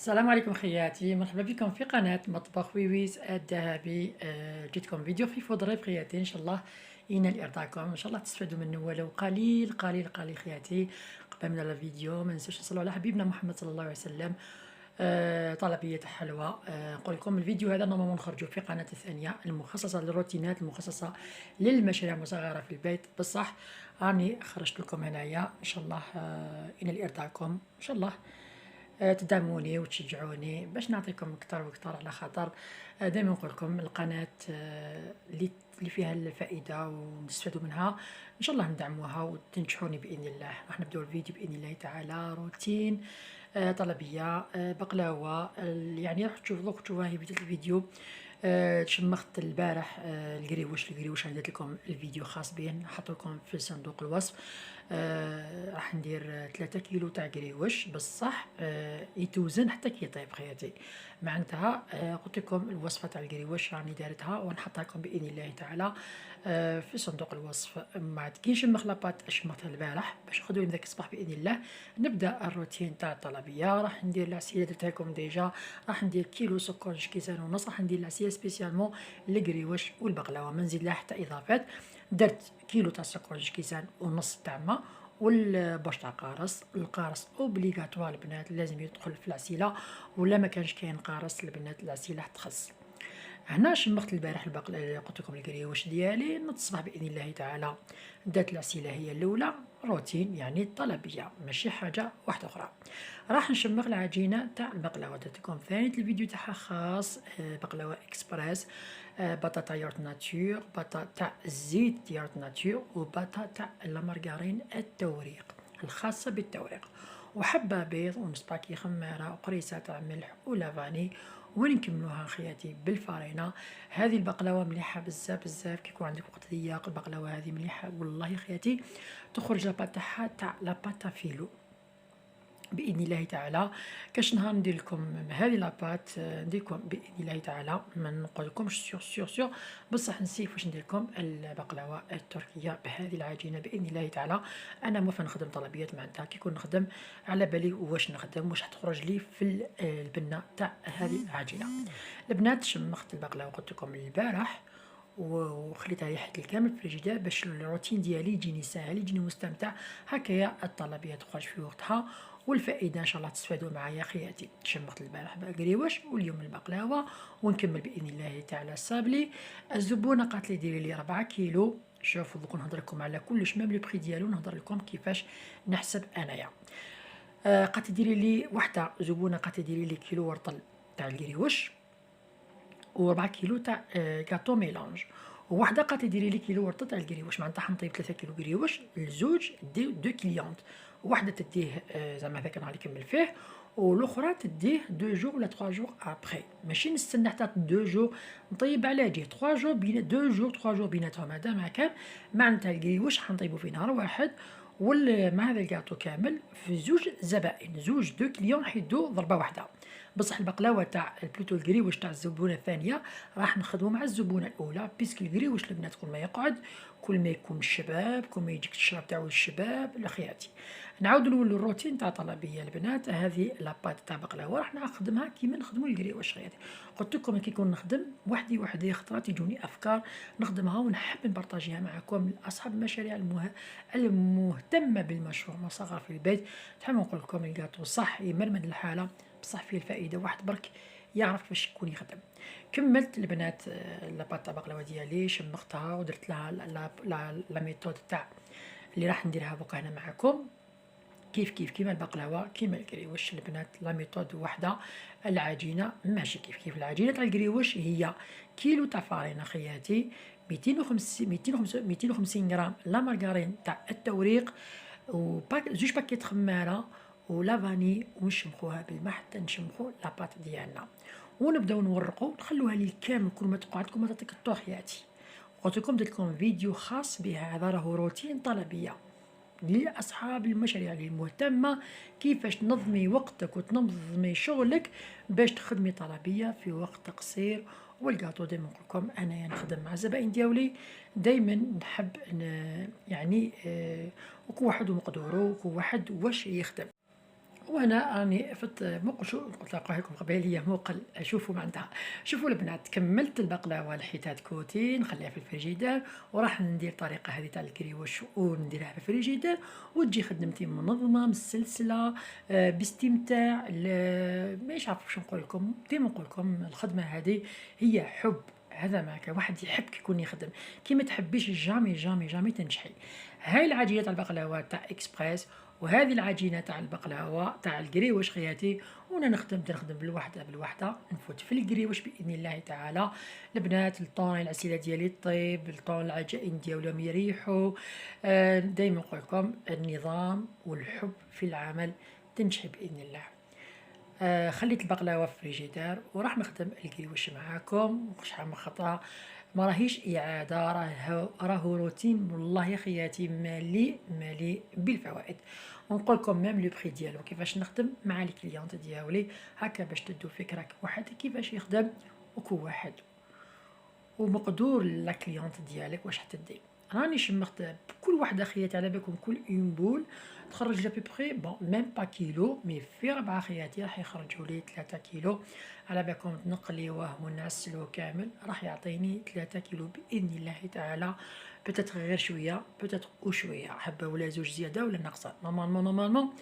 السلام عليكم خياتي، مرحبا بكم في قناة مطبخ ويويز الذهبي. جيتكم فيديو خفيف وظريف خياتي، ان شاء الله ينال ارضاكم، ان شاء الله تستفادوا منه ولو قليل قليل قليل خياتي. قبل من الفيديو ما ننسوش تصلوا على حبيبنا محمد صلى الله عليه وسلم. طلبية حلوى. نقول لكم الفيديو هذا نورمالمون نخرجوا في قناة الثانية المخصصة للروتينات، المخصصة للمشاريع المصغرة في البيت، بصح راني خرجت لكم هنايا ان شاء الله ينال ارضاكم ان شاء الله. تدعموني وتشجعوني باش نعطيكم اكثر واكثر، على خاطر دائما نقول لكم القناه اللي فيها الفائده ونستفادوا منها، ان شاء الله ندعموها وتنجحوني باذن الله. راح نبداو الفيديو باذن الله تعالى. روتين طلبيه بقلاوه. يعني راح تشوفوها هي بدايه الفيديو. شمخت البارح القريوش انا درت لكم الفيديو خاص به، نحط لكم في صندوق الوصف. راح ندير 3 كيلو تاع قريوش بصح يتوزن حتى كي يطيب خياتي. معناتها قلت لكم الوصفه تاع القريوش راني دارتها ونحطها لكم باذن الله تعالى في صندوق الوصف. بعد كي نشمخ لاباط شمختها البارح باش ناخذوا ذاك الصباح باذن الله نبدا الروتين تاع الطلبيه. راح ندير العسيله درتها لكم ديجا، راح ندير كيلو سكر كيسان ونص، راح ندير العسيله سبيسيالمون القريوش والبقلاوه، ما نزيد لها حتى اضافات. درت كيلو تاع سكر كيسان ونص تاع ما والبوش تاع قارص. القارص اوبليغاتوار البنات لازم يدخل في العسيله، ولا ما كانش كاين قارص البنات العسيله تخص. هنا شمخت البارح قلت لكم القريوش ديالي نض الصباح باذن الله تعالى. درت العسيله هي الاولى، روتين يعني طلبيه ماشي حاجه واحده اخرى. راح نشمخ العجينه تاع البقلاوه، درت لكم ثاني الفيديو تاعها خاص بقلاوه اكسبريس. بطاطا يارت ناتور، بطاطا تاع الزيت يارت ناتور، وبطاطا تاع المارغرين التوريق الخاصه بالتوريق، وحبه بيض ونص باكي خماره وقريصه تاع ملح ولافاني، ونكملوها خياتي بالفارينه. هذه البقلاوه مليحه بزاف بزاف، كي يكون عندك وقت ضيق البقلاوه هذه مليحه والله خياتي. تخرج لاباط تاعها تاع لاباتا فيلو باذن الله تعالى. كاش نهار ندير لكم هذه لاباط، ندير لكم باذن الله تعالى، ما نقول لكمش سيغ بصح نسيت واش ندير لكم البقلاوه التركيه بهذه العجينه باذن الله تعالى. انا موافقه نخدم طلبيات معناتها كي يكون نخدم على بالي واش نخدم واش تخرج لي في البنه تاع هذه العجينه. البنات شمخت البقلاوه قلت لكم البارح وخليتها ريحه الكامل في الفريجيدير باش الروتين ديالي يجيني ساهل يجيني مستمتع. هكايا الطلبيه تخرج في وقتها والفائده ان شاء الله تستفادوا معايا خياتي. شمخت البارح قريوش واليوم البقلاوه، ونكمل باذن الله تعالى الصابلي. الزبونه قالت لي ديري لي 4 كيلو. شوفوا دوك نهضر لكم على كلش ميم لو بري ديالو، نهضر لكم كيفاش نحسب انايا. قالت ديري لي وحده زبونه، قالت ديري لي كيلو ورطل تاع القريوش و4 كيلو تاع كاطو ميلانج، وواحده قالت ديري لي كيلو ورطه تاع القريوش. معناتها حنطيب 3 كيلو قريوش لزوج دي 2 كليونط، وحده تديه زعما هذاك النهار اللي كمل فيه، والاخرى تديه 2 جور ولا 3 جور ابري. ماشي نستنى حتى 2 جور نطيب على جهه 3 جور بين 2 جور 3 جور بيناتهم. هذا ما كان معناتها القريوش حنطيبو في نهار واحد، مع هذا الكاطو كامل في زوج زبائن، زوج 2 كليون حيدو ضربه واحده. بصح البقلاوه تاع بلوتو القريوش تاع الزبونه الثانيه راح نخدمو مع الزبونه الاولى، بيسك القريوش البنات كل ما يقعد كل ما يكون شباب، كل ما يجيك الشراب تاعو الشباب لخياتي. نعاودو نولو الروتين تاع طلبيه البنات. هذه لاباط تاع بقلاوه راح نخدمها كيما نخدمو القريوش خياتي. قلت لكم كي نكون نخدم وحدي خطرات يجوني افكار نخدمها ونحب نبارطاجيها معكم اصحاب المشاريع المهتمه بالمشروع مصغر في البيت. تحب نقول لكم الكاطو صح يمرمد الحاله بصح فيه الفائده، واحد برك يعرف كيفاش يكون يخدم. كملت البنات لاباط تاع بقلاوه ديالي شمختها ودرت لها لا ميثود تاع اللي راح نديرها بوكا هنا معكم. كيف كيما البقلاوه كيما القريوش البنات لا ميثود وحده. العجينه ماشي كيف العجينه تاع القريوش هي كيلو تاع فارينه خياتي، 250 غرام لا مارغرين تاع التوريق، زوج باكيت خماره ولافاني، ونشمخوها بالماء حتى نشمخو لاباط ديالنا، ونبداو نورقو نخلوها لي كامل كل ما تقعد كل ما تعطيك الطوخ ياتي. قلت لكم درت لكم فيديو خاص بها، هذا راهو روتين طلبيه لأصحاب المشاريع اللي مهتمة كيفاش تنظمي وقتك وتنظمي شغلك باش تخدمي طلبية في وقت قصير. والكاطو دايما نقول لكم انايا نخدم مع الزبائن ديالي، دايما نحب يعني وكل واحد ومقدورو وكل واحد واش يخدم. وانا راني فت مقل شو قلت لكم قبيل هي مقل. شوفوا معناتها، شوفوا البنات، كملت البقلاوه لحيتات كوتي نخليها في الفريجيدير، وراح ندير الطريقه هذه تاع الكريوش ونديرها في الفريجيدير، وتجي خدمتي منظمه مسلسله باستمتاع. مش عارف شو نقول لكم، ديما نقول لكم الخدمه هذه هي حب. هذا ما كان واحد يحب يكون يخدم، كي ما تحبيش جامي جامي جامي تنجحي. هاي العجينه تاع البقلاوه تاع اكسبريس، وهذه العجينه تاع البقلاوه تاع القريوش خياتي. وانا نخدم بالوحده بالوحده، نفوت في القريوش باذن الله تعالى. البنات الطون العسيله ديالي طيب، الطون العجائن ديالهم يريحوا. دائما نقول لكم النظام والحب في العمل تنجحي باذن الله. خليت البقلاوه في الفريجيدير وراح نخدم القريوش معاكم. شحال من خطره، ما راهيش اعاده، راهو روتين والله يا خياتي مالي مالي بالفوائد. ونقول لكم ميم لو بري ديالو كيفاش نخدم مع الكليونت ديالي، هكا باش تدو فكره واحد كيفاش يخدم وكل واحد ومقدور لا كليونت ديالك واش حتدي. راني شمخت بكل وحده خياتي على بالكم كل اون بول تخرج لي بيبري بون ميم با كيلو، مي في 4 خياتي راح يخرجوا لي 3 كيلو. على بالكم نقليوه ونعسلوه كامل راح يعطيني 3 كيلو باذن الله تعالى. بتات غير شويه، بتات وشويه حبه ولا زوج زياده ولا ناقصه. نورمالمون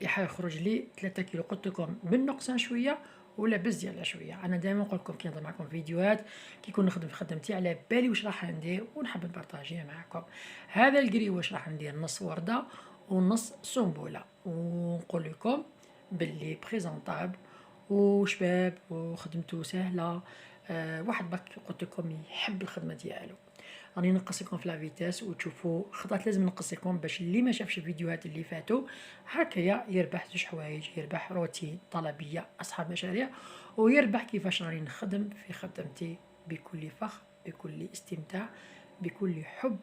يخرج لي 3 كيلو. قلت لكم من نقصان شويه ولا بزياده شويه. انا دائما نقول لكم كي نهضر معكم فيديوهات كي نخدم في خدمتي على بالي واش راح ندير ونحب نبارطاجيه معكم. هذا القري واش راح ندير نص ورده ونص سنبوله، ونقول لكم باللي بريزونطابل وشباب وخدمته سهله. واحد بك قلت لكم يحب الخدمه ديالو. راني نقص لكم في لا فيتاس وتشوفوا خطات لازم نقص لكم باش اللي ما شافش الفيديوهات اللي فاتوا هكايا يربح زوج حوايج، يربح روتين طلبيه اصحاب مشاريع، ويربح كيفاش راني نخدم في خدمتي بكل فخر بكل استمتاع بكل حب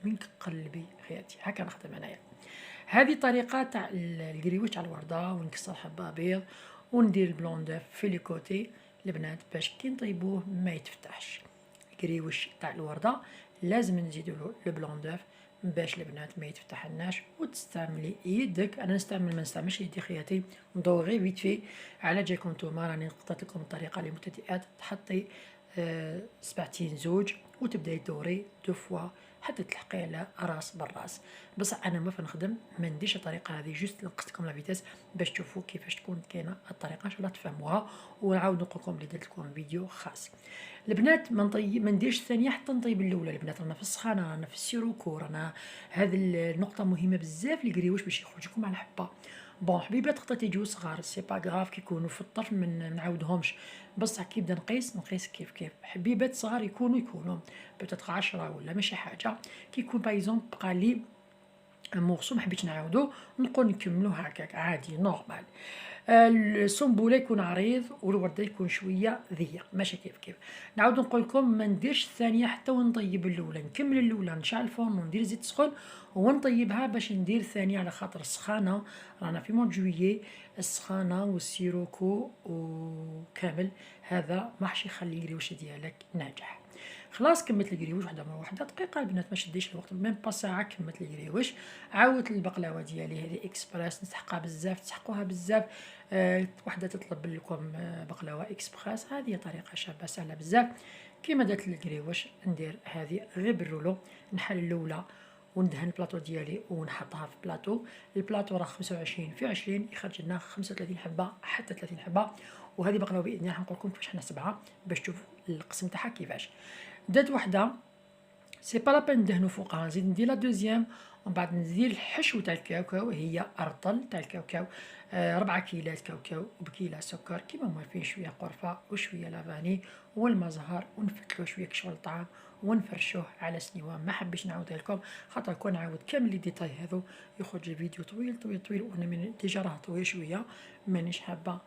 من قلبي خياتي. هكا نخدم انايا. هذه طريقه تاع القريوش تاع الورده، ونكسر حبه بيض وندير البلون دوف في لي كوتي البنات باش كي نطيبوه ما يتفتحش. القريوش تاع الورده لازم نزيدو له البلون دوف باش البنات ما يتفتحلناش. وتستعملي يدك، انا نستعمل ما نستعملش يدي خياتي، ندور غير فيت في على جاكم نتوما. راني قطعت لكم الطريقه للمبتدئات. تحطي سبعتين زوج وتبداي تدوري دو فوا حتى تلحقي على راس بالراس. بصح انا ما فنخدم ما نديرش الطريقه هذه، جوست نقص لكم لا فيتاس باش تشوفوا كيفاش تكون كاينه الطريقه ان شاء الله تفهموها. ونعاود نقول لكم اللي درت لكم فيديو خاص. البنات ما نديرش الثانيه حتى نطيب الاولى. البنات رانا في السخانه، رانا في السيروكو، رانا هذه النقطه مهمه بزاف الكريوش باش يخرج لكم على حبه. بون حبيبات خطات يجيو صغار سي با غراف كي يكونوا في الطرف من نعاودهمش، بصح كي نبدا نقيس كيف حبيبات صغار يكونوا بتاتر 10 ولا ماشي حاجه. كي يكون بايزون بقى لي مورسو ما حبيتش نعاودو نقول نكملو هكاك عادي نورمال. السنبوله يكون عريض والورده يكون شويه ضيق ماشي كيف. نعاود نقول لكم ما نديرش الثانيه حتى ونطيب الاولى، نكمل الاولى نشعل الفرن وندير زيت سخون ونطيبها باش ندير الثانيه على خاطر السخانه. رانا في مون جويي، السخانه والسيروكو وكامل هذا ما حش يخلي الريوش ديالك ناجح. خلاص كملت القريوش وحده مره واحده دقيقه البنات ما شديش الوقت ميم با ساعه كملت القريوش. عاودت البقلاوه ديالي هذه اكسبريس نسحقها بزاف تسحقوها بزاف. وحده تطلب لكم بقلاوه اكسبريس، هذه طريقه شابه سهله بزاف. كيما درت القريوش ندير هذه غير بالرولو، نحل الاولى وندهن البلاطو ديالي ونحطها في بلاطو. البلاطو راه 25 في 20 يخرج لنا 35 حبه حتى 30 حبه. وهذه بقلاوه باذن الله نقول لكم كيفاش نحسبها باش تشوفوا القسم تاعها كيفاش. درت وحده سي با لابين ندهنو فوقها، نزيد ندير لا دوزيام ومن بعد ندير الحشو تاع الكاوكاو، هي ارطل تاع الكاوكاو 4 كيلات كاوكاو وبكيله سكر كيما موالفين، شويه قرفه وشويه لافاني والما زهر، ونفتلو شويه كشغل الطعام ونفرشوه على سنيوه. ما حبيتش نعاودها لكم خاطر كون نعاود كامل لي ديتاي هذو يخرج الفيديو طويل وانا من ديجا راه طويل شويه مانيش حابه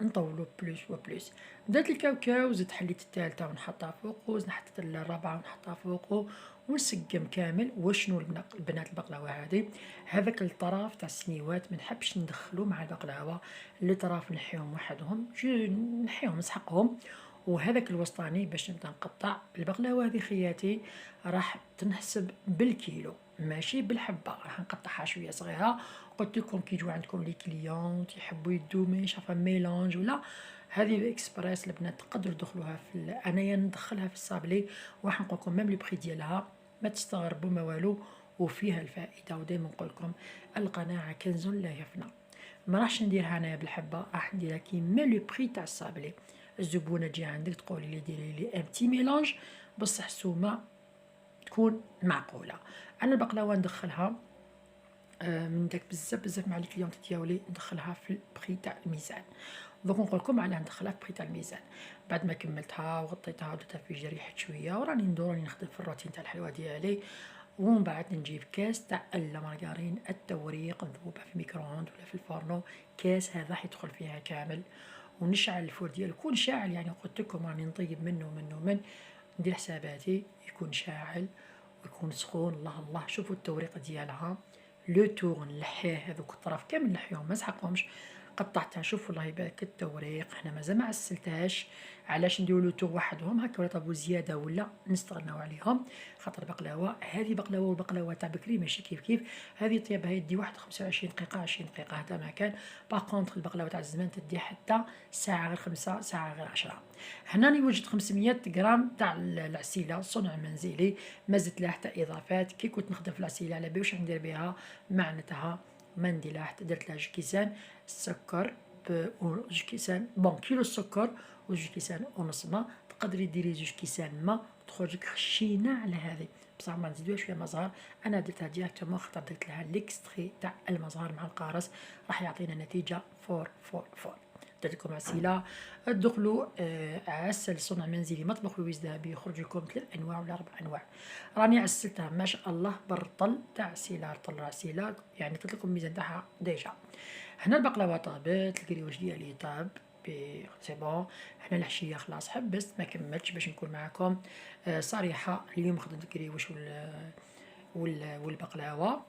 نطولو بلوس وبلوس. درت الكاوكاو زدت حليت الثالثه ونحطها فوقو، زدت حطيت الرابعه ونحطها فوقو ونسقم كامل. وشنو البنات البقلاوه هذاك الطرف تاع السنيوات ما نحبش ندخلو مع البقلاوه، اللي طرف نحيهم وحدهم نحيهم نسحقهم، وهذاك الوسطاني باش نبدا نقطع البقلاوه. هذه خياتي راح تنحسب بالكيلو ماشي بالحبه، راح نقطعها شويه صغيره. قلت لكم كي يجوا عندكم لي كليونت يحبوا يدو مش عارفه ميلانج ولا هذه الاكسبريس البنات تقدروا تدخلوها في انايا ندخلها في الصابلي وراح نقول لكم ميم لو بري ديالها ما تستغربوا ما والو وفيها الفائده. ودائما نقول لكم القناعه كنز لا يفنى. ما راحش نديرها انايا بالحبه، راح نديرها كيما لو بري تاع الصابلي. الزبونه تجي عندك تقولي لي ديري لي ان بتي ميلانج بصح سومه تكون معقوله. انا البقلاوه ندخلها من داك بزاف مع الكليونت ديالي ندخلها في البري تاع الميزان. دونك نقول لكم علاه ندخلها في بري تاع الميزان. بعد ما كملتها وغطيتها ودرتها في جريحه شويه وراني ندور راني نخدم في الروتين تاع الحلوه ديالي. ومن بعد نجيب كاس تاع المارغرين التوريق نذوبها في الميكرووند ولا في الفرنو. كاس هذا حيدخل فيها كامل ونشعل الفور ديالو يكون شاعل، يعني قلت لكم راني نطيب منه ندير حساباتي يكون شاعل ويكون سخون. الله شوفوا التوريق ديالها لو تور نلحيه هذوك الطراف كامل نلحيهم ما نسحقهمش. قطعتها شوف الله يبارك التوريق. حنا مازال ما عسلتهاش علاش نديرو لو تور وحدهم هكا ولا طابو زياده ولا نستغناو عليهم. خاطر بقلاوه هذه بقلاوه والبقلاوه تاع بكري ماشي كيف هذه طيابها يدي واحد 25 دقيقه 20 دقيقه هذا ما كان. باغ كونطخ البقلاوه تاع الزمان تدي حتى ساعه غير 5 ساعه غير 10. هنا راني وجدت 500 غرام تاع العسيله صنع منزلي ما زدت لها حتى اضافات. كي كنت نخدم في العسيله على بالي واش ندير بها معناتها ما ندير لها حتى درت لها جوج كيسان السكر جوج كيسان كيلو السكر وجوج كيسان ونص ما. تقدري ديري جوج كيسان ما تخرجك خشينه على هذه بصح ما نزيدوها شويه مزهر. انا درتها ديريكتومون خاطر درت لها ليكستري تاع المزهر مع القارص راح يعطينا نتيجه فور. درت لكم عسيله تدخلوا عسل صنع منزلي مطبخ ويز ذهبي يخرج لكم 3 انواع ولا 4 انواع. راني عسلتها ما شاء الله برطل تاع عسيله رطل عسيله يعني قلت لكم الميزان تاعها ديجا. هنا البقلاوه طابت الكريوش ديالي طاب سي بون. هنا الحشيه خلاص حبست ما كملتش باش نكون معكم صريحه. اليوم خدمت الكريوش والبقلاوه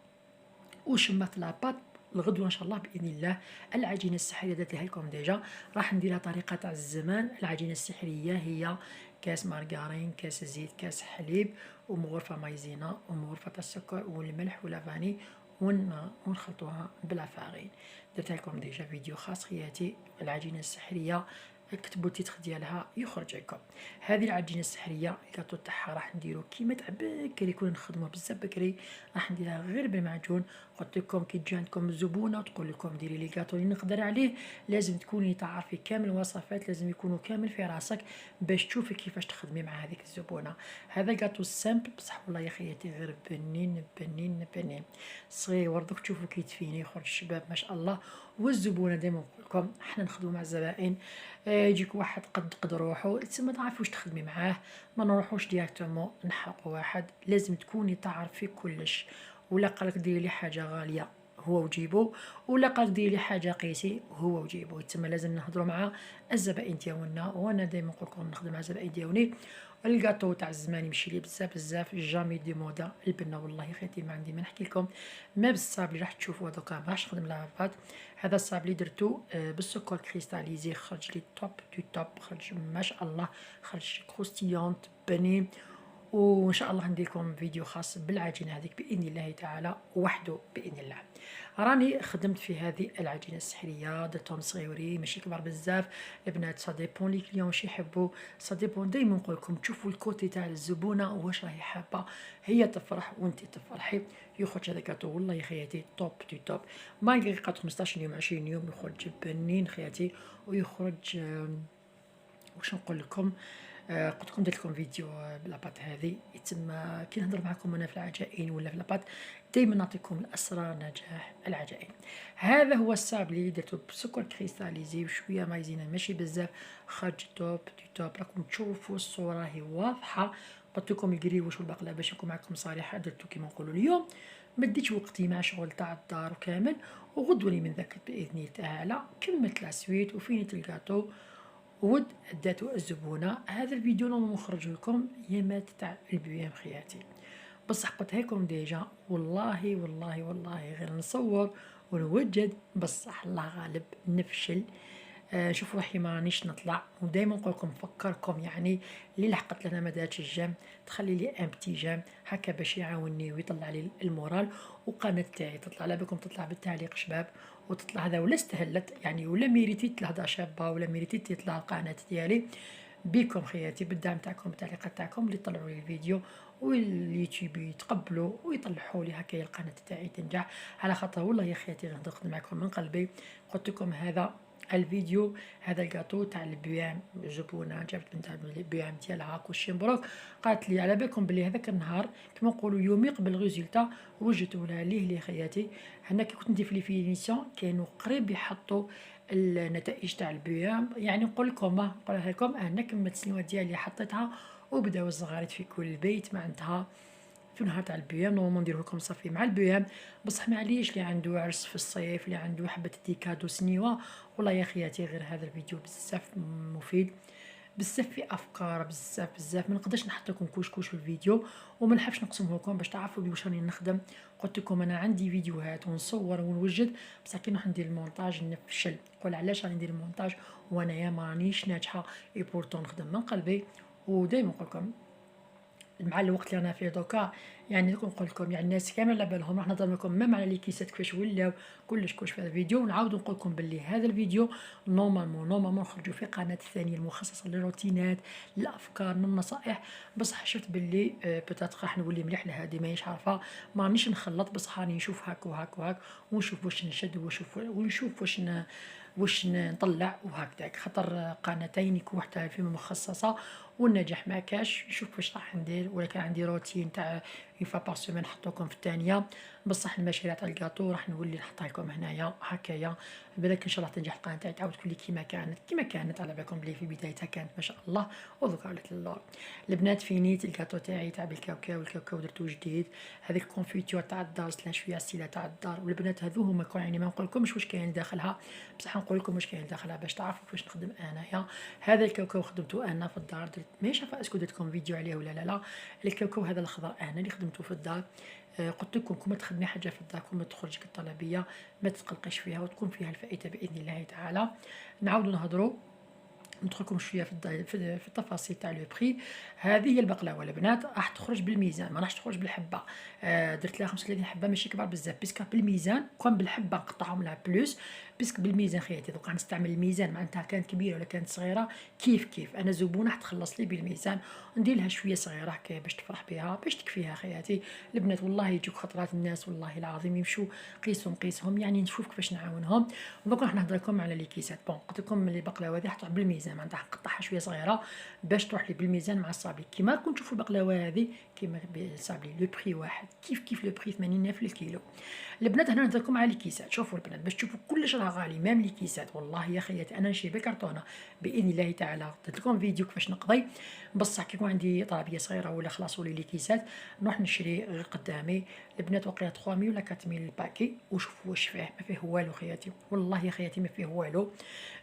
وشمت لاباط. الغدوه ان شاء الله باذن الله العجينه السحريه درتها لكم ديجا راح نديرها طريقه تاع الزمان. العجينه السحريه هي كاس مارغرين كاس زيت كاس حليب ومغرفه مايزينا ومغرفه تاع السكر والملح واللافاني ونخلطوها بلا فارين. درت لكم ديجا فيديو خاص خياتي العجينه السحريه كتبوا التيتر ديالها يخرج لكم. هذه العجينه السحريه الكاطو تاعها راح نديرو كيما تاع بكري كون نخدموه بزاف بكري راح نديرها غير بالمعجون. قلت لكم كي تجي عندكم الزبونه وتقول لكم ديري لي كاطو اللي نقدر عليه لازم تكوني تعرفي كامل الوصفات لازم يكونوا كامل في راسك باش تشوفي كيفاش تخدمي مع هذيك الزبونه. هذا الكاطو سامبل بصح والله يا خياتي غير بنين صغير وردك تشوفوا كي تفيني يخرج الشباب ما شاء الله. والزبونه ديما نقول لكم احنا نخدموا مع الزبائن يجيك واحد قد روحو تسمى تعرفي واش تخدمي معاه ما نروحوش ديريكتومون نحرقوا واحد. لازم تكوني تعرفي كلش. ولا قالك ديري لي حاجه غاليه هو وجيبو ولا قالك ديري لي حاجه قيسي هو وجيبو. تسمى لازم نهضروا مع الزبائن ديالنا. وانا دائما نقول لكم نخدم مع الزبائن ديالي. الكاطو تاع الزمان يمشي لي بزاف جامي دي مودا البنه والله خيتي ما عندي ما نحكي لكم. ما بالصابلي راح تشوفوا دوكا ما راحش نخدم لافات. هذا الصابلي درتو بالسكر كريستاليزي خرج لي توب دو توب خرج ما شاء الله خرج كروستيونت بنين. وان شاء الله ندير لكم فيديو خاص بالعجينه هذيك باذن الله تعالى وحده باذن الله. راني خدمت في هذه العجينه السحريه درتهم صغيورين ماشي كبار بزاف. البنات سا ديبون لي كليون واش يحبوا سا ديبون. دائما نقول لكم تشوفوا الكوتي تاع الزبونه واش راهي حابه هي تفرح وانت تفرحي. يخرج هذا كاتو والله يا خياتي توب دو توب. ما يقعد 15 يوم 20 يوم يخرج بنين خياتي ويخرج واش نقول لكم. قلت لكم درت لكم فيديو بلاباط هذه يتسمى كي نهضر معكم انا في العجائن ولا في لاباط دائما نعطيكم الاسرار نجاح العجائن. هذا هو الصابلي اللي درتو بسكر كريستاليزي وشويه مايزينا ماشي بزاف خرج توب دي توب. راكم تشوفوا الصوره هي واضحه. قلت لكم القريوش والبقلاوه باش نكون معكم صريحه درتو كيما نقولوا اليوم ما ديتش وقتي مع شغل تاع الدار وكامل. وغدوني من ذاك باذن الله تعالى كملت لاسويت وفيني الكاطو ود اداتو الزبونه. هذا الفيديو نورمالمون نخرج لكم يامات تاع البيام خياتي بصح قلتها لكم ديجا والله غير نصور ونوجد بصح الله غالب نفشل. نشوف روحي ما رانيش نطلع. ودائما نقول لكم نفكركم يعني اللي لحقت لنا ما دارتش الجيم تخلي لي ان بتي جيم هكا باش يعاونني ويطلع لي المورال. وقناه تاعي تطلع على بالكم تطلع بالتعليق شباب، وتطلع هذا ولا استهلت يعني ولا ميريتيت لهضره شابه ولا ميريتيت يطلع القناه ديالي. بيكم خياتي بالدعم تاعكم بالتعليقات تاعكم اللي طلعوا لي الفيديو واليوتيوب يتقبلوا ويطلعوا لي هكا القناه تاعي تنجح. على خاطر والله يا خياتي نخدم معكم من قلبي. قلت لكم هذا الفيديو، هذا الجاتو تاع البيام جبونه جابت بنت البيام ديالها كلشي مبروك. قالت لي على بالكم بلي هذاك النهار كما نقولوا يومي قبل ريزولتا وجدت لها ليه خياتي. هنا كي كنت ندير في ليفينيسيون كانوا قريب يحطوا النتائج تاع البيام. يعني نقول لكم نقولها لكم انا كملت السنوات ديالي حطيتها وبداو الصغاريت في كل بيت معناتها في نهار تاع البيام. نورمالمون ندير لكم صافي مع البيام، بصح معليش اللي عنده عرس في الصيف اللي عنده حبه ديكادو سنيوه. والله يا خياتي غير هذا الفيديو بزاف مفيد، بزاف في افكار، بزاف ما نقدرش نحط لكم كوش في الفيديو وما نحبش نقسمه لكم باش تعرفوا واش راني نخدم. قلت لكم انا عندي فيديوهات ونصور ونوجد، بصح كي نروح ندير المونتاج نفشل. نقول علاش راني ندير المونتاج وانايا ما رانيش ناجحه. اي بورتون نخدم من قلبي. ودائما نقول لكم مع الوقت اللي انا فيه دوكا يعني نقول لكم يعني الناس كامل على بالهم راح نهضر لكم ميم على لي كيسات كيفاش ولاو كلش في هذا الفيديو. ونعاود نقول لكم باللي هذا الفيديو نورمالمون نخرجوا في قناه ثانيه المخصصه للروتينات للافكار للنصائح. بصح شفت باللي بتات راح نولي مليح لهادي مانيش عارفه ما رانيش نخلط، بصح راني نشوف هاك وهاك وهاك ونشوف واش نشد ونشوف واش نطلع وهكذاك. خاطر قناتين كل وحده فيهم مخصصه والنجاح ما كاش نشوف واش راح ندير. ولكن عندي روتين تاع يفا بار سيمين نحطوكم في الثانيه. بصح المشاريع تاع الكاطو راح نولي نحطها لكم هنايا هكايا. بالك ان شاء الله تنجح القناه تاعي تعاود تولي كيما كانت على بالكم بلي في بدايتها كانت ما شاء الله ودوكا ولات للور. البنات فينيت الكاطو تاعي تاع بالكاوكاو الكاوكاو درتو جديد. هذيك الكونفيتور تاع الدار سلاش فيها السيله تاع الدار. والبنات هذو هما يعني ما نقول لكمش واش كاين داخلها، بصح نقول لكم واش كاين داخلها باش تعرفوا كيفاش نخدم انايا. هذا الكاوكاو خدمته انا في الدار درت ماشي عارفه اسكو درت لكم فيديو عليه ولا لا. الكاوكاو هذا الخضر انا اللي خدمته في الدار. قلت لكم كون تخدمي حاجه في الدار كون تخرجك الطلبيه ما تقلقيش فيها وتكون فيها الفائده باذن الله تعالى. نعاودوا نهضروا ندخلكم شويه في التفاصيل تاع لو بري. هذه هي البقلاوه البنات راح تخرج بالميزان ما راحش تخرج بالحبه. درت لها 35 حبه ماشي كبار بزاف بيسكا بالميزان كون بالحبه نقطعهم لها بلوس. بيسك بالميزان خياتي دوكا نستعمل الميزان معناتها كانت كبيره ولا كانت صغيره كيف انا زبونه راح تخلص لي بالميزان وندير لها شويه صغيره هكا باش تفرح بها باش تكفيها خياتي. البنات والله يجوك خطرات الناس والله العظيم يمشوا قيسهم يعني نشوف كيفاش نعاونهم. دوكا راح نهضر لكم على لي كيسات. بون قلت لكم البقلاوه هذه حطوها بالميزان معناتها نقطعها شويه صغيره باش تروح لي بالميزان مع الصابلي. كيما راكم تشوفوا البقلاوه هذه كيما الصابلي لو بري واحد كيف لو بري 80 في الكيلو. البنات هنا نهضر لكم على الكيسات. شوفوا البنات باش تشوفوا كلش راه غالي ميم لي كيسات. والله يا خياتي انا نشري بكرتونه باذن الله تعالى. درت لكم فيديو كيفاش نقضي، بصح كي يكون عندي طلبيه صغيره ولا خلاصوا لي كيسات نروح نشري غير قدامي. البنات وقيله 3000 ولا 4000 الباكي. وشوفوا واش فيه ما فيه والو خياتي والله يا خياتي ما فيه والو.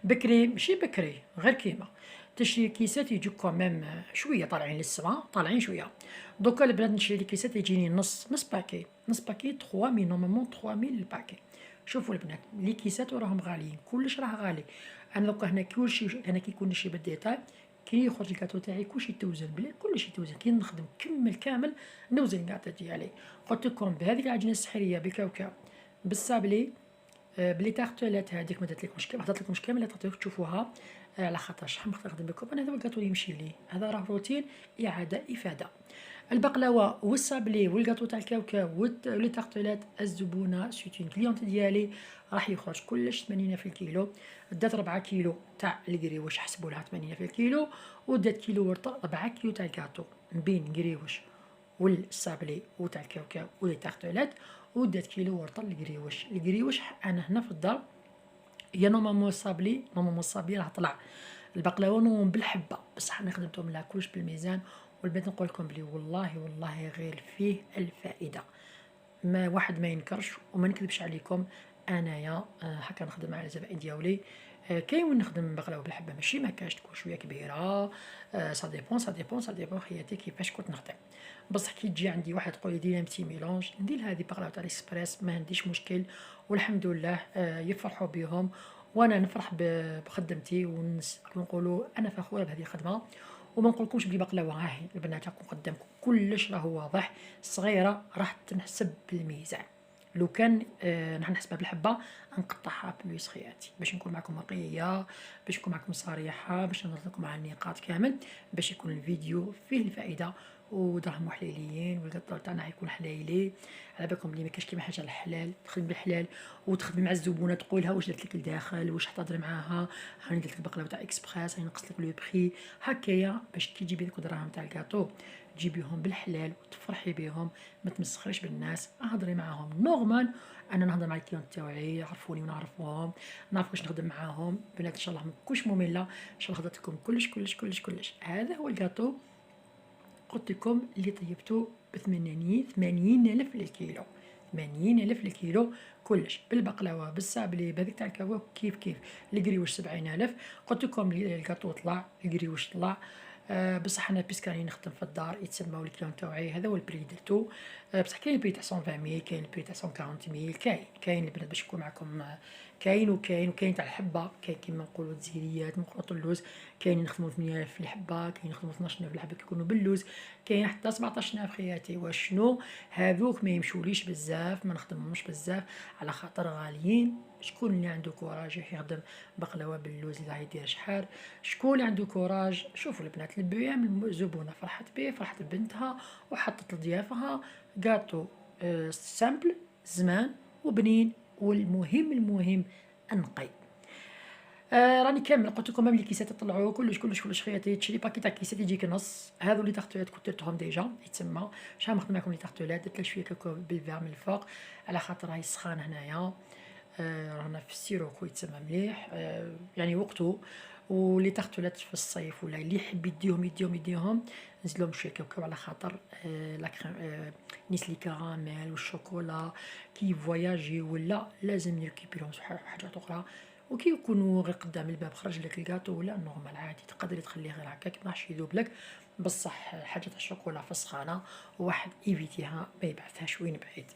بكري ماشي بكري غير كيما تشري كيسات يجوك كوميم شويه طالعين للسما طالعين شويه. دوكا البنات نشري لي كيسات يجيني نص باكي 3000 نورمالمون 3000 الباكي. شوفوا البنات لي كيسات وراهم غاليين كلش راه غالي. انا دوكا هنا كلشي انا كي يكون نشري بالديتاي كي يخرج الكاطو تاعي كلشي يتوزن بلي كلشي يتوزن كي نخدم كامل نوزن الكاطو ديالي. قلت لكم بهذيك العجينه السحريه بالكاوكاو بالسابلي بلي تارتولات هذيك ما درتلكمش كامل هضرت كامل تشوفوها على خاطر شحال نخدم بكم انا هذا الكاطو يمشي لي هذا راه روتين اعاده افاده. البقلاوه والصابلي والكاطو تاع الكاوكاو ولي تارتولات الزبونه سوتين كليونت ديالي راح يخرج كلش 80 في الكيلو. دات 4 كيلو تاع القريوش حسبوا لها 8 في الكيلو ودات كيلو ورطه 4 كيلو تاع الكاطو بين قريوش والصابلي وتاع الكاوكاو ولي تارتولات ودات كيلو ورطه القريوش انا هنا في الدار هي نورمالمون الصابلي راه طلع. البقلاوه نورمالمون بالحبه بصح انا خدمتهم لها كلش بالميزان. والبنات نقول لكم بلي والله غير فيه الفائده ما واحد ما ينكرش وما نكذبش عليكم. انايا هكا نخدم على الزبائن ديالي. كاين وين نخدم بقلاوه بالحبه ماشي ما كاش تكون شويه كبيره. سا ديبون خياتي كيفاش كنت نخدم. بصح كي تجي عندي واحد تقول لي دير بتي ميلونج ندير هذه بقلاوه تاع الاكسبريس ما عنديش مشكل، والحمد لله يفرحوا بهم وانا نفرح بخدمتي ونقولوا انا فخوره بهذه الخدمه. وما نقولكمش بلي بقلاوه هاهي البنات راكم قدامكم كلش راهو واضح. صغيره راح تنحسب بالميزان، لو كان نحن نحسبها بالحبه نقطعها بلويس خياتي باش نكون معكم واقعيه، باش نكون معكم صريحه، باش نهضر لكم على النقاط كامل، باش يكون الفيديو فيه الفائده ودراهم حليليين والقطر تاعنا حيكون حليلي. على بالكم بلي ما كاش كيما حاجه الحلال تخدم بالحلال وتخدمي مع الزبونه تقولها واش درت لك لداخل واش تهضري معاها هاني درت لك بقلاوه تاع اكسبريس هاني نقصت لك لو بري هكايا باش كي تجيبي لك دراهم تاع الكاطو تجيبيهم بالحلال وتفرحي بهم. ما تمسخريش بالناس، هضري معاهم نورمال. انا نهضر مع الكليون تاعي يعرفوني ونعرفهم، نعرف واش نخدم معاهم بنات ان شاء الله ما تكونش ممله. ان شاء الله هضرت لكم كلش كلش كلش كلش. هذا هو الكاطو قلت لكم اللي طيبته ب 80 الف للكيلو. 80 الف للكيلو كلش بالبقلاوه بالسابلي بهذيك تاع الكاوه كيف القريوش 70 الف. قلت لكم الكاطو طلع القريوش طلع. بصح انا بيسك راني نخدم في الدار يتسماو الكليون تاعي هذا هو البري درتو. بصح كاين البري تاع 120 ميل كاين البري تاع 140 ميل كاين البنات باش نكون معكم. كاين وكاين تاع الحبه كاين كيما نقولوا تزيريات مخلوط اللوز. كاين نخدموا 8000 الحبه كاين نخدموا 12000 الحبه كيكونوا باللوز كاين حتى 17000 خياتي. وشنو هذوك ما يمشوليش بزاف ما نخدمهمش بزاف على خاطر غاليين. شكون اللي عنده كوراج يخدم بقلاوه باللوز اللي يدير شحال؟ شكون اللي عنده كوراج؟ شوفوا البنات البيام الزبونه فرحت به فرحت ببنتها وحطت لضيافها كاطو سامبل زمان وبنين والمهم النقي. راني كامل قلت لكم اللي كيسات طلعوا كلش خياتي تشري باكي تاع كيسات يجيك نص. هذو لي تارتولات كنت درتهم ديجا يتسمى شحال نخدم معكم لي تارتولات درت لك شويه كوكو بالفير من الفوق على خاطر راهي سخانه هنايا. رانا في السيروكو يتسمى مليح يعني وقته. ولي تارتولات في الصيف ولا اللي يحب يديهم نزلهم شويه كاوكاو على خاطر لا كريم نيسلي كراميل والشوكولا كي فواياجي ولا لازم يركبيلهم حاجات اخرى. وكي يكونوا غير قدام الباب خرج لك الكاطو ولا نورمال عادي تقدري تخليه غير هكاك ماحش يذوب لك. بصح حاجه تاع الشوكولا في السخانه واحد ايفيتيها ما يبعثهاش وين بعيد.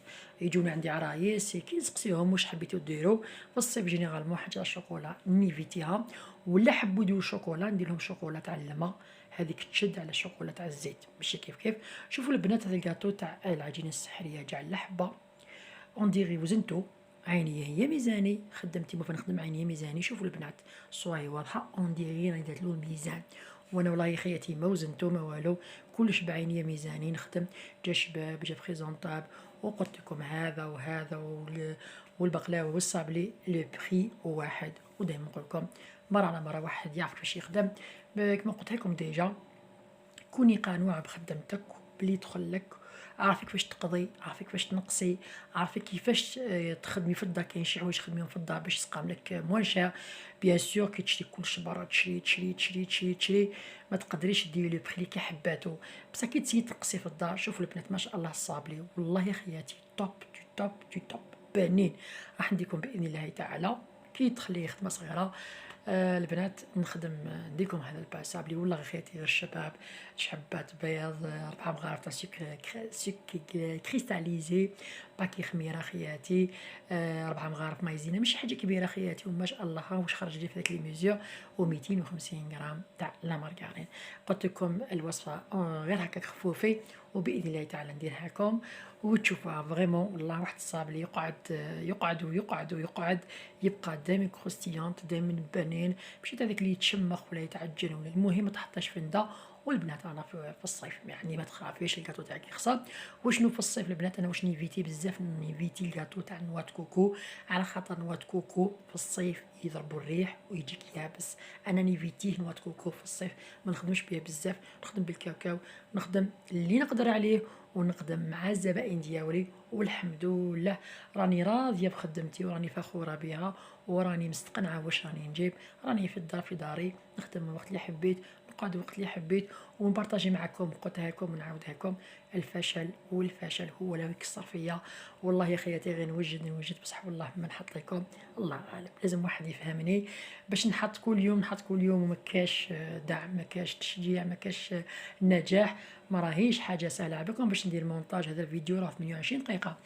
يجوني عندي عرايس كي نسقسيهم واش حبيتو ديروا في الصيف جينيرالمون حاجه تاع الشوكولا نيفيتيها. ولا حبوا يديروا شوكولا ندير لهم شوكولا تاع الماء هذيك تشد على الشوكولا تاع الزيت ماشي كيف. شوفوا البنات هذا الكاطو تاع العجينه السحريه جعل الحبه اون ديري وزنتو عيني هي ميزاني خدمتي ما نخدم عيني ميزاني. شوفوا البنات صواي واضحه اون ديري راني درت له الميزان وانا والله خياتي ما وزنتو ما والو كلش بعيني ميزاني نخدم جا شباب جا بريزونطاب. وقلت لكم هذا وهذا والبقلاوه والصابلي لو بري واحد. ودائما نقول لكم مره على مره واحد يعرف كيفاش يخدم. كما قلت لكم ديجا كوني قانوعه بخدمتك بلي يدخل لك عارفه كيفاش تقضي عارفه كيفاش تنقصي عارفه كيفاش تخدمي في الدار. كاين شي حوايج تخدميهم في الدار باش تسقام لك موان شير. بيان سور كي تشري كلشي برا تشري ما تقدريش ديري لو بري كي حباتو. بصح كي تسيي تنقصي في الدار شوفوا البنات ما شاء الله الصابلي والله يا خياتي توب بانين. راح نديكم باذن الله تعالى كي تخلي خدمه صغيره. البنات نخدم نديكم هذا الباسابلي والله غير خياتي غير الشباب شحبات بيض 4 مغارف تاع سكر كريستاليزي باكي خميره خياتي 4 مغارف مايزينا ماشي حاجه كبيره خياتي وما شاء الله واش خرج لي في داك لي ميزور و250 غرام تاع لا مارغرين. قلت لكم الوصفه غير هكاك خفوفي وباذن الله تعالى نديرها لكم وتشوفوها فريمون والله واحد الصابلي يقعد يبقى دائما كروستيانت دائما بنين ماشي هذاك اللي يتشمخ ولا يتعجن ولا المهم ما تحطاش في الندا. والبنات انا في الصيف يعني ما تخافيش الكاطو تاعك يخسر. وشنو في الصيف البنات انا واش نيفيتي بزاف نيفيتي الكاطو تاع نوات كوكو على خاطر نوات كوكو في الصيف يضربوا الريح ويجيك يابس. انا نيفيتيه نوات كوكو في الصيف ما نخدمش بها بزاف نخدم بالكاوكاو نخدم اللي نقدر عليه ونقدم مع الزبائن ديالي والحمد لله راني راضيه بخدمتي وراني فخوره بها وراني مستقنعه واش راني نجيب. راني في الدار في داري نخدم الوقت اللي حبيت نقعد الوقت اللي حبيت ونبارطاجي معكم نقولها لكم ونعاودها لكم. الفشل والفشل هو اللي يكسر فيا. والله يا خياتي غير نوجد بصح والله ما نحط لكم، الله اعلم. لازم واحد يفهمني باش نحط كل يوم وما كاش دعم، ما كاش تشجيع، ما كاش نجاح. ما راهيش حاجه سهله على بالكم باش ندير مونتاج. هذا الفيديو راه 28 دقيقه،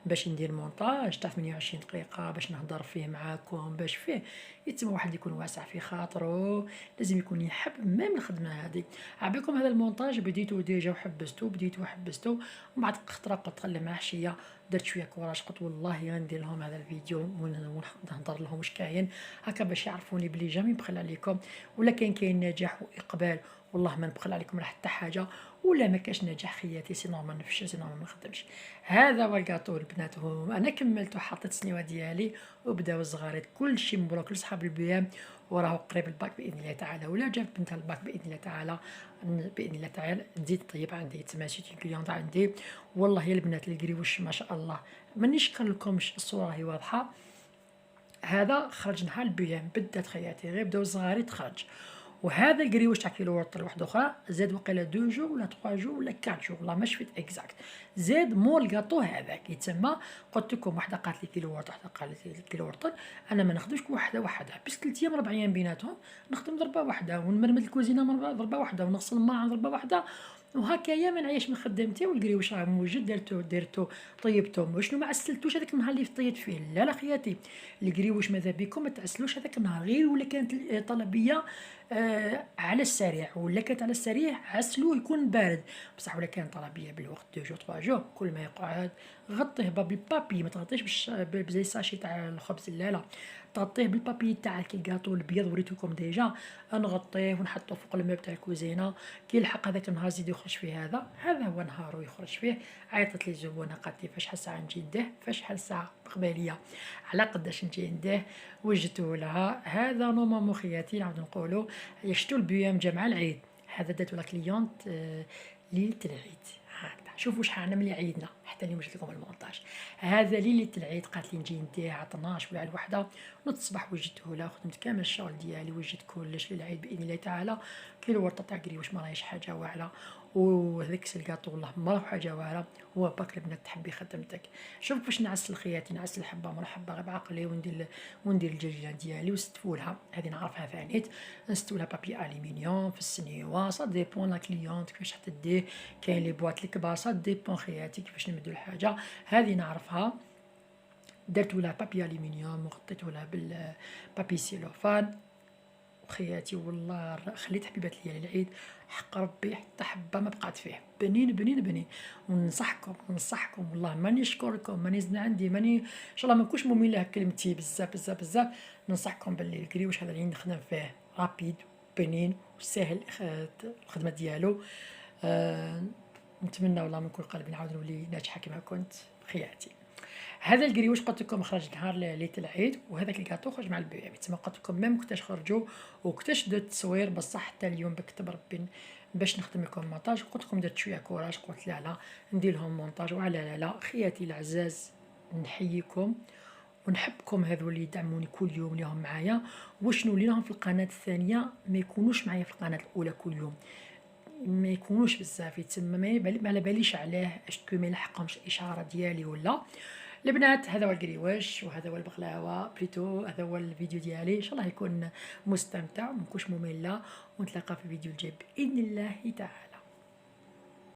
باش ندير مونتاج تاع 28 دقيقه باش نهضر فيه معاكم، باش فيه يتم واحد يكون واسع في خاطره، لازم يكون يحب ميم الخدمه هذه. عبيكم هذا المونتاج بديتو ديجا وحبستو، ومن بعد خطره قلت خلي معاه شويه، درت شويه كوراج، قلت والله غندير لهم هذا الفيديو ونهضر لهم واش كاين هكا باش يعرفوني بلي جامي نبخل عليكم، ولا كاين نجاح واقبال والله ما نبخل عليكم على حتى حاجه، ولا ما كاش نجاح خياتي سي نورمال نفشل، سي نورمال ما نخدمش. هذا هو الكاطو البنات، انا كملت وحطيت السنيوه ديالي وبداو الصغاريت كلشي مبروك لصحاب البيام، وراه قريب الباك باذن الله تعالى، ولا جاب بنتها الباك باذن الله تعالى، باذن الله تعالى تزيد طيب عندي تما سيتي كليونط عندي. والله يا البنات الكريوش ما شاء الله مانيش نشكر لكمش، الصوره هي واضحه. هذا خرج نهار البيام بدات خياتي غير بداو الصغاري تخرج، وهذا الكريوش تاع كيلو ورطل واحده اخرى زاد وقيله 2 جور ولا 3 جور ولا 4 جور والله ما شفت اكزاكت، زاد مور الكاطو هذاك يتسمى. قلت لكم وحده قالت لي كيلو ورطل، وحده قالت لي كيلو ورطل، انا ما نخدمش وحده بس 3 ايام 4 ايام بيناتهم نخدم ضربه واحده، ونمرمد الكوزينه ضربه واحده، ونغسل الماء ضربه واحده، وهكايا ما نعيش من خدمتي. والكريوش راه موجود، درتو طيبتو، وشنو ما عسلتوش هذاك النهار اللي طيبت فيه، لا خياتي الكريوش ماذا بكم ما تعسلوش هذاك النهار، غير ولا كانت طلبيه على السريع، ولا كانت على السريع عسلوه يكون بارد، بصح ولا كان طلبيه بالوقت 2 جور 3 جور كل ما يقعد غطيه بالبابي، ما تغطيش بزي ساشي تاع الخبز، لا تغطيه بالبابي تاع كي الكاطو الابيض وريتكم ديجا، نغطيه ونحطه فوق الماء تاع الكوزينه. كي يلحق هذاك النهار زيد يخرج فيه، هذا هو نهارو يخرج فيه. عيطت لي زبونه قالت لي فاش حال ساعه نجي نديه، فاش حال ساعه قباليه على قداش نجي نديه، وجدته لها. هذا نورمالمون خياتي نعاود نقولوا شتو البيام جا مع العيد، هذا داتو لا كليونت ليله العيد هكذا. شوفوا شحال ملي عيدنا حتى اليوم جبت لكم المونتاج. هذا ليله العيد قالت لي نجي نديه على 12 ولا على الوحده، نتصبح وجدته لها، خدمت كامل الشغل ديالي، وجدت كلش للعيد باذن الله تعالى. كيلو ورطه تاع كريوش ما راهيش حاجه واعره، وهذاك الكاطو والله ما راه حاجه واعره، هو باك البنات تحبي خدمتك. شوف باش نعسل خياتي، نعسل الحبه مرحبا غير بعقلي، وندير الجرجيره ديالي وستفولها، هذه نعرفها ثانيت، نستولها بابي الومنيوم في السنيوه، سا ديبون لا كليونت كيفاش تديه، كاين لي بواط الكبار سا ديبون خياتي كيفاش نمدو الحاجه، هذه نعرفها. درتو لها بابي الومنيوم وغطيتو لها بالبابي سيلوفان، خياتي والله خليت حبيبات ليا للعيد حق ربي حتى حبه ما بقات فيه، بنين. وننصحكم والله ماني نشكركم، ماني زنا عندي، ماني ان شاء الله ما نكونش ممله كلمتي بزاف. ننصحكم باللي الكريوش هذا اللي نخدم فيه رابيد بنين وسهل الخدمه ديالو. نتمنى والله من كل قلبي نعاود نولي ناجحه كما كنت خياتي. هذا الكريوش قلت لكم خرج نهار ليله العيد، وهذاك الكاطو خرج مع البيبي تما. قلت لكم ميم كنتاش خرجوا وكنتاش درت تصوير، بصح حتى اليوم بكتب ربي باش نخدم لكم مونتاج، قلت لكم درت شويه كوراج، قلت لا ندير لهم مونتاج، وعلى لا خياتي العزاز نحييكم ونحبكم، هذو اللي يدعموني كل يوم اللي هم معايا، وشنو اللي راهم في القناه الثانيه ما يكونوش معايا في القناه الاولى كل يوم، ما يكونوش بزاف يتسمى ما على باليش عليه اشكو ما يلحقهمش الاشاره ديالي ولا. البنات هذا هو القريواش، وهذا هو البقلاوه بليتو، هذا هو الفيديو ديالي، ان شاء الله يكون مستمتع ومكونش ممله، ونتلاقى في الفيديو الجاي باذن الله تعالى.